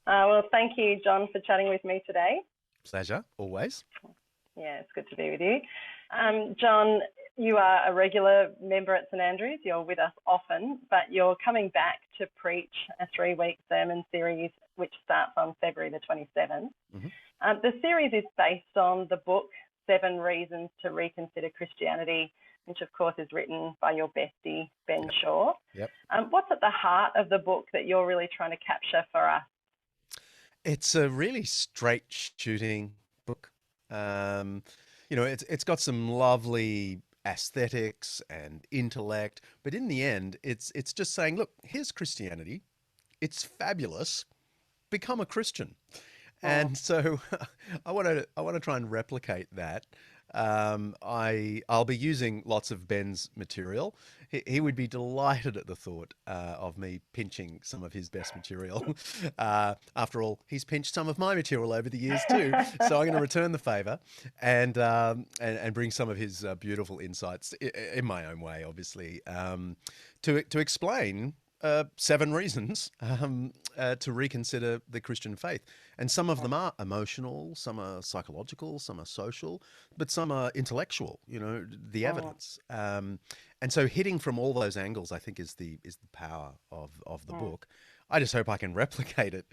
Well, thank you, John, for chatting with me today. Pleasure, always. Yeah, it's good to be with you. John, you are a regular member at St Andrews. You're with us often, but you're coming back to preach a 3-week sermon series which starts on February the 27th. hmm The series is based on the book 7 Reasons to Reconsider Christianity, which of course is written by your bestie, Ben Yep. Shaw. Yep. What's at the heart of the book that you're really trying to capture for us? It's a really straight shooting book. Um, it's got some lovely aesthetics and intellect, but in the end, it's just saying, look, here's Christianity. It's fabulous. Become a Christian. Mm, And so I want to try and replicate that. I'll be using lots of Ben's material. He would be delighted at the thought of me pinching some of his best material. After all, he's pinched some of my material over the years too. So I'm going to return the favor and bring some of his beautiful insights in my own way, obviously, to explain 7 reasons to reconsider the Christian faith. And some of them are emotional, some are psychological, some are social, but some are intellectual, the mm, evidence. And so hitting from all those angles, I think, is the power of the mm. book. I just hope I can replicate it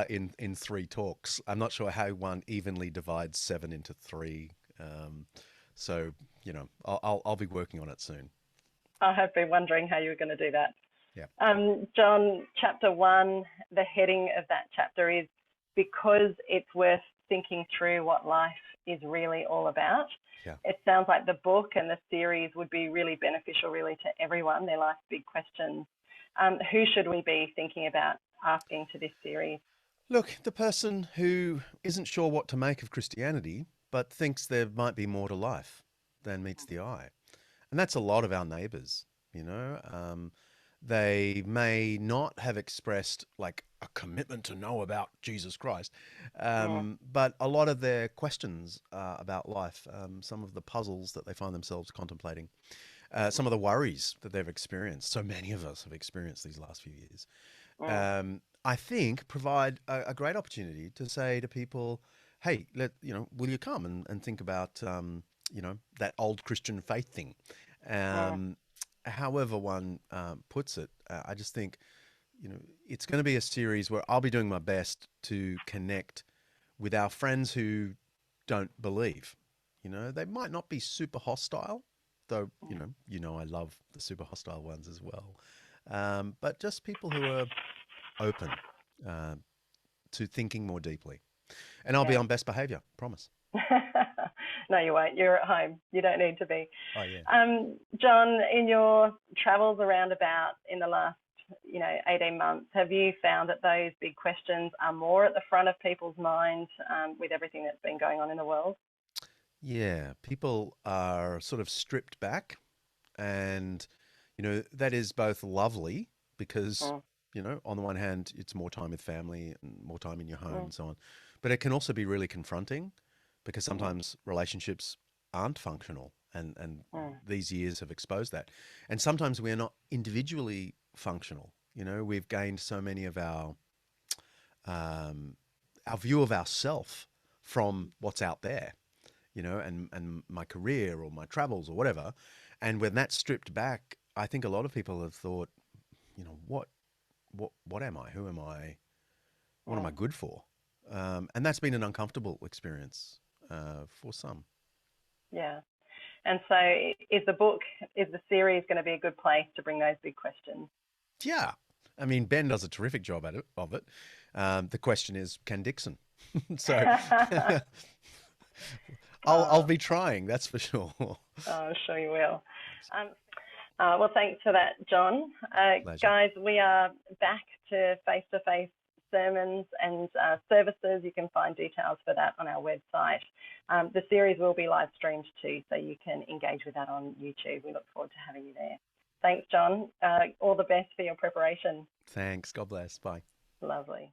in 3 talks. I'm not sure how one evenly divides 7 into 3. So, I'll be working on it soon. I have been wondering how you were going to do that. Yeah. John, chapter 1, the heading of that chapter is Because It's Worth Thinking Through What Life is Really All About. Yeah. It sounds like the book and the series would be really beneficial, really, to everyone, their life's big questions. Who should we be thinking about asking to this series? Look, the person who isn't sure what to make of Christianity, but thinks there might be more to life than meets the eye. And that's a lot of our neighbors, you know. They may not have expressed like a commitment to know about Jesus Christ, Mm, but a lot of their questions about life, some of the puzzles that they find themselves contemplating, some of the worries that they've experienced, so many of us have experienced these last few years, mm, I think provide a great opportunity to say to people, hey, will you come and think about, that old Christian faith thing? mm, Um, However one puts it, I just think, it's going to be a series where I'll be doing my best to connect with our friends who don't believe. They might not be super hostile, though, mm. I love the super hostile ones as well. But just people who are open uh, to thinking more deeply. And I'll be Yeah. on best behavior, promise. No, you won't. You're at home. You don't need to be. Oh, yeah. John, in your travels around about in the last, 18 months, have you found that those big questions are more at the front of people's minds with everything that's been going on in the world? Yeah, people are sort of stripped back, and that is both lovely because Mm, on the one hand it's more time with family and more time in your home mm, and so on, but it can also be really confronting because mm, sometimes relationships aren't functional, and mm, these years have exposed that, and sometimes we're not individually functional. We've gained so many of um, our view of ourself from what's out there, and my career or my travels or whatever. And when that's stripped back, I think a lot of people have thought, what am I? Who am I? What am I mm. good for? And that's been an uncomfortable experience for some. Yeah. And so is the series going to be a good place to bring those big questions? Yeah. I mean, Ben does a terrific job of it. The question is, can Dickson? So I'll Oh, be trying, that's for sure. I'm sure you will. Thanks. Um, well, thanks for that, John. Pleasure. Guys, we are back to face sermons and services. You can find details for that on our website. The series will be live streamed too, so you can engage with that on YouTube. We look forward to having you there. Thanks, John. All the best for your preparation. Thanks. God bless. Bye. Lovely.